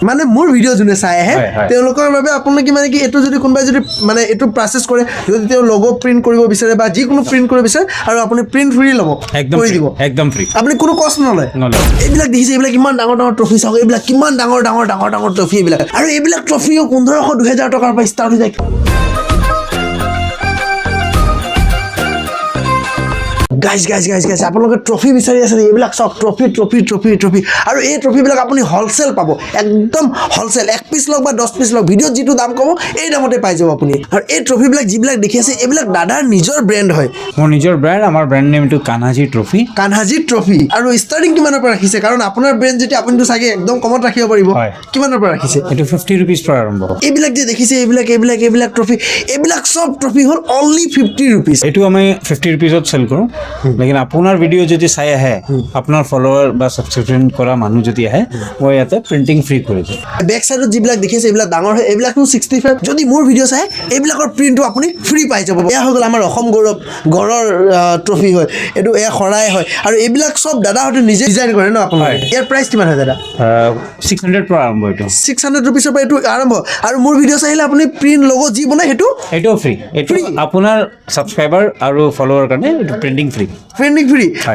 মানে মোৰ ভিডিঅ' যোনে চাই আহে তেওঁলোকৰ বাবে আপোনালোকে মানে কি এইটো যদি কোনোবাই যদি মানে এইটো প্ৰচেছ কৰে যদি তেওঁ লগো প্ৰিণ্ট কৰিব বিচাৰে বা যিকোনো প্ৰিণ্ট কৰিব বিচাৰে আৰু আপুনি প্ৰিণ্ট ফ্ৰী ল'ব কৰি দিব একদম ফ্ৰী আপুনি কোনো কষ্ট নলয় এইবিলাক দেখিছে এইবিলাক কিমান ডাঙৰ ডাঙৰ ট্ৰফি চাওক এইবিলাক কিমান ডাঙৰ ডাঙৰ ডাঙৰ ডাঙৰ ট্ৰফি এইবিলাক আৰু এইবিলাক ট্ৰফিও 1500-2000 টকাৰ পৰা ষ্টাৰ্ট হৈ যায় গাইজ আপোনালোকে ট্ৰফি বিচাৰি আছে এইবিলাক চাওক ট্ৰফি আৰু এই ট্ৰফিবিলাক আপুনি হ'লচেল পাব একদম হ'লচেল 1 পিচ লওক বা 10 পিচ লওক ভিডিঅ'ত যিটো দাম ক'ব এই দামতে পাই যাব আপুনি আৰু এই ট্ৰফিবিলাক যিবিলাক দেখি আছে এইবিলাক দাদাৰ নিজৰ ব্ৰেণ্ড হয় মোৰ নিজৰ ব্ৰেণ্ড আমাৰ ব্ৰেণ্ড নেমটো কানহাজী ট্ৰফি আৰু ষ্টাৰ্টিং কিমানৰ পৰা ৰাখিছে কাৰণ আপোনাৰ ব্ৰেণ্ড যেতিয়া আপুনিতো চাগে একদম কমত ৰাখিব পাৰিব কিমানৰ পৰা ৰাখিছে এইটো 50 रुपीस পৰা আৰম্ভ এইবিলাক যে দেখিছে এইবিলাক ট্ৰফি এইবিলাক সব ট্ৰফি হ'ল অনলি 50 रुपीस এইটো আমি 50 रुपीसত চেল কৰোঁ लेकिन আপোনাৰ ভিডিঅ' যদি চাই আহে আপোনাৰ ফলোৱাৰ বা সাবস্ক্ৰিপশন কৰা মানুহ যদি আহে মই ইয়াতে প্ৰিন্টিং ফ্ৰী কৰি দিম বেক সাইডত যিবিলাক দেখিছে এইবিলাক ডাঙৰ হয় এইবিলাকটো 65 যদি মোৰ ভিডিঅ' চাই এইবিলাকৰ প্ৰিণ্টটো আপুনি ফ্ৰী পাই যাব এয়া হৈ গ'ল আমাৰ অসম গৌৰৱ গড়ৰ ট্ৰফি হয় এইটো এয়া শৰাই হয় আৰু এইবিলাক সব দাদাহঁতে নিজে ডিজাইন কৰে ন আপোনাৰ ইয়াৰ প্ৰাইচ কিমান হয় দাদা 600 পৰা আৰম্ভ এইটো 600 रुपीसৰ পৰা এইটো আৰম্ভ আৰু মোৰ ভিডিঅ' চাইলে আপুনি প্ৰিণ্ট লগো যি বনাই এইটো ফ্ৰী এইটো আপোনাৰ সাবস্ক্ৰাইবাৰ আৰু ফলোৱাৰ কাৰণে এইটো প্ৰিন্টিং ফ্ৰী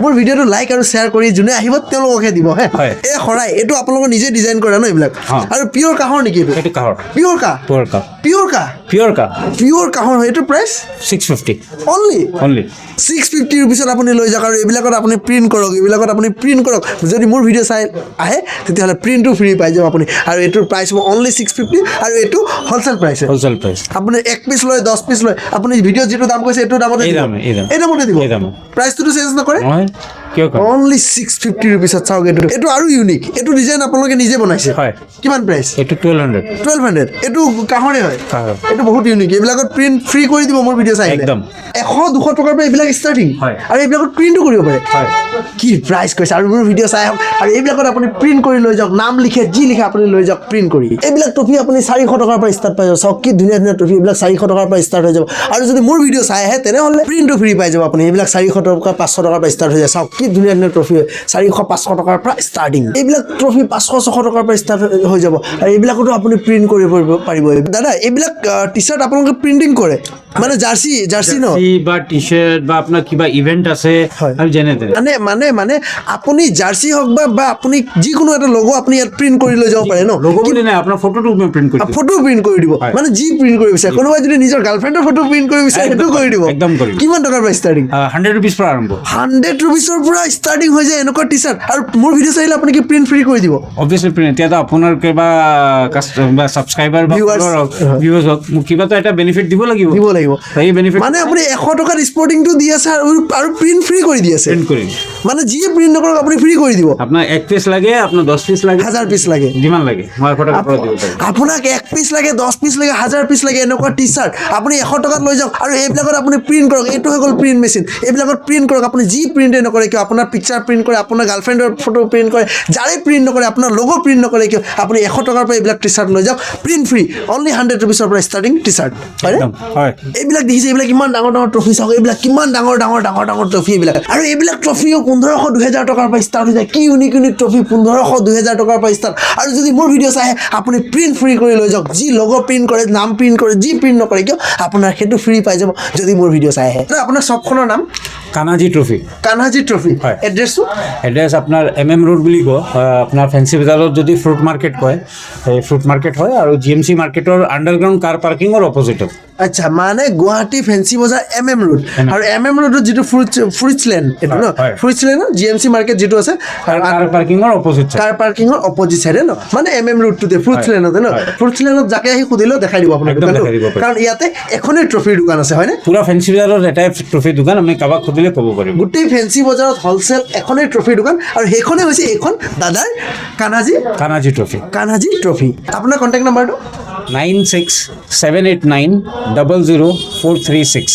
মোৰ ভিডিঅ'টো লাইক আৰু শ্বেয়াৰ কৰি যোনে আহিব তেওঁলোককে দিব হে এই শৰাই এইটো আপোনালোকে নিজে ডিজাইন কৰে ন এইবিলাক আৰু পিয়ৰ কাহৰ নেকি এইটো কাহৰ পিয়ৰ কাহৰ হয় এইটো প্ৰাইচ 650 অনলি 650 रुपीसত আপুনি লৈ যাওক আৰু এইবিলাকত আপুনি প্ৰিণ্ট কৰক যদি মোৰ ভিডিঅ' চাই আহে তেতিয়াহ'লে প্ৰিণ্টটো ফ্ৰী পাই যাব আপুনি আৰু এইটোৰ প্ৰাইচ হ'ব অনলি 650 আৰু এইটো হ'লচেল প্ৰাইচ আপুনি 1 পিচ লয় 10 পিচ লয় আপুনি ভিডিঅ' যিটো দাম কৈছে এইটো দামতে এই দামতে দিব প্ৰাইচটো চেঞ্জ নকৰে অনলি 650 रुपीसত চাওক এইটো আৰু ইউনিক এইটো ডিজাইন আপোনালোকে নিজে বনাইছে কিমান প্ৰাইচ এইটো 1200 এইটো কাহৰে হয় এইটো বহুত ইউনিক এইবিলাকত প্ৰিণ্ট ফ্ৰী কৰি দিব মোৰ ভিডিঅ' চাই একদম 100-200 টকাৰ পৰা এইবিলাক ষ্টাৰ্টিং আৰু এইবিলাকত প্ৰিণ্টটো কৰিব পাৰে কি প্ৰাইচ কৈছে আৰু মোৰ ভিডিঅ' চাই আৰু এইবিলাকত আপুনি প্ৰিণ্ট কৰি লৈ যাওক নাম লিখে যি লিখে আপুনি লৈ যাওক প্ৰিণ্ট কৰি এইবিলাক ট্ৰফি আপুনি 400 টকাৰ পৰা ষ্টাৰ্ট পাই যাব চাওক কি ধুনীয়া ট্ৰফি এইবিলাক 400 টকাৰ পৰা ষ্টাৰ্ট হৈ যাব আৰু যদি মোৰ ভিডিঅ' চাই আহে তেনেহ'লে প্ৰিণ্টটো ফ্ৰী পাই যাব আপুনি এইবিলাক 400 টকা 500 টকাৰ পৰা ষ্টাৰ্ট হৈ যায় চাওক কি ধুনীয়া ট্ৰফি 400-500 টকাৰ পৰা ষ্টাৰ্টিং এইবিলাক ট্ৰফি 500-600 টকাৰ পৰা ষ্টাৰ্ট হৈ যাব আৰু এইবিলাকতো আপুনি প্ৰিণ্ট কৰিব পাৰিব দাদা এইবিলাক টি-চাৰ্ট আপোনালোকে প্ৰিণ্টিং কৰে মানে জাৰ্চি ন বা টি-শাৰ্ট বা আপোনাৰ কিবা ইভেন্ট আছে আৰু জেনেৰেল মানে আপুনি জাৰ্চি হওক বা আপুনি যিকোনো এটা লোগো আপুনি ইয়াত প্ৰিণ্ট কৰি লৈ যাব পাৰে ন লোগো বুলি নাই আপোনাৰ ফটোটো প্ৰিণ্ট কৰি দিব মানে যি প্ৰিণ্ট কৰিব বিচাৰে কোনোবাই যদি নিজৰ গাৰ্লফ্ৰেণ্ডৰ ফটো প্ৰিণ্ট কৰিব বিচাৰে সেইটো কৰি দিব একদম কৰি কিমান টকাৰ পৰা ষ্টাৰ্টিং 100 रुपीस পৰা আৰম্ভ 100 रुपीसৰ পৰা ষ্টাৰ্টিং হৈ যায় এনেকুৱা টি-চাৰ্ট আৰু মোৰ ভিডিঅ' চাইলে আপুনি কি প্ৰিণ্ট ফ্ৰী কৰি দিব অবভিয়াছলি প্ৰিণ্ট এতিয়াতো আপোনাৰ কিবা কাষ্টমাৰ সাবস্ক্ৰাইবাৰ বা ভিউৱাৰ্ছ মোক কিবা এটা বেনিফিট দিব লাগিব এই বেনিফিট মানে আপুনি 100 টকাৰ স্পৰ্টিংটো দি আছে আৰু প্ৰিণ্ট ফ্ৰী কৰি দি আছে মানে যিয়ে প্ৰিণ্ট নকৰক আপুনি ফ্ৰী কৰি দিব আপোনাৰ 1 পিচ লাগে আপোনাৰ 10 পিচ লাগে 1000 পিচ লাগে যিমান লাগে মই 100 টকা দিব পাৰিম আপোনাক 1 পিচ লাগে 10 পিচ লাগে 1000 পিচ লাগে এনেকুৱা টি-চাৰ্ট আপুনি 100 টকাত লৈ যাওক আৰু এইবিলাকত আপুনি প্ৰিণ্ট কৰক এইটো হৈ গ'ল প্ৰিণ্ট মেচিন এইবিলাকত প্ৰিণ্ট কৰক আপুনি যি প্ৰিণ্টে নকৰে কিয় আপোনাৰ পিকচাৰ প্ৰিণ্ট কৰে আপোনাৰ গাৰ্লফ্ৰেণ্ডৰ ফটো প্ৰিণ্ট কৰে যাৰে প্ৰিণ্ট নকৰে আপোনাৰ লোগো প্ৰিণ্ট নকৰে কিয় আপুনি 100 টকাৰ পৰা এইবিলাক টি-চাৰ্ট লৈ যাওক প্ৰিণ্ট ফ্ৰী অনলি 100 रुपीसৰ পৰা ষ্টাৰ্টিং টি-চাৰ্ট হয় এইবিলাক দেখিছে এইবিলাক কিমান ডাঙৰ ট্ৰফি চাওক এইবিলাক কিমান ডাঙৰ ট্ৰফি এইবিলাক আৰু এইবিলাক ট্ৰফিও 1500-2000 টকাৰ পৰা ষ্টাৰ্ট হৈ যায় কি ইউনিক ট্ৰফি 1500-2000 টকাৰ পৰা ষ্টাৰ্ট আৰু যদি মোৰ ভিডিঅ' চাই আপুনি প্ৰিণ্ট ফ্ৰী কৰি লৈ যাওক যি লোগো প্ৰিণ্ট কৰে নাম প্ৰিণ্ট কৰে যি প্ৰিণ্ট নকৰে কিয় আপোনাৰ সেইটো ফ্ৰী পাই যাব যদি মোৰ ভিডিঅ' চাই আহে আপোনাৰ শ্বপখনৰ নাম কানহাজী ট্ৰফি এড্ৰেছ আপোনাৰ MM ৰোড বুলি কয় আপোনাৰ ফেন্সি বজাৰত যদি ফ্ৰুট মাৰ্কেট কয় এই ফ্ৰুট মাৰ্কেট হয় আৰু GMC মাৰ্কেটৰ আণ্ডাৰগ্ৰাউণ্ড কাৰ পাৰ্কিঙৰ অপজিটত আচ্ছা মানে গুৱাহাটী ফেন্সি বজাৰ MM ৰোড আৰু MM ৰোডত যিটো ফ্ৰুটছলেণ্ড এইটো ন ফ্ৰুটছলেণ্ড GMC মাৰ্কেট যিটো আছে কাৰ পাৰ্কিঙৰ অপজিট চাইডে ন মানে MM ৰোডটোতে ফ্ৰুটছলেণ্ডতে ন ফ্ৰুটছলেণ্ডত যাকে আহি সুধিলেও দেখাই দিব আপোনাৰ দোকানটো কাৰণ ইয়াতে এখনেই ট্ৰফিৰ দোকান আছে হয়নে পুৰা ফেন্সি বজাৰত এটাই ট্ৰফিৰ দোকান আমি কাবাক সুধিলে ক'ব পাৰিম গোটেই ফেন্সি বজাৰত হ'লচেল এখনেই ট্ৰফিৰ দোকান আৰু সেইখনেই হৈছে এইখন দাদাৰ কানহাজী ট্ৰফি আপোনাৰ কণ্টেক্ট নাম্বাৰটো 9678900436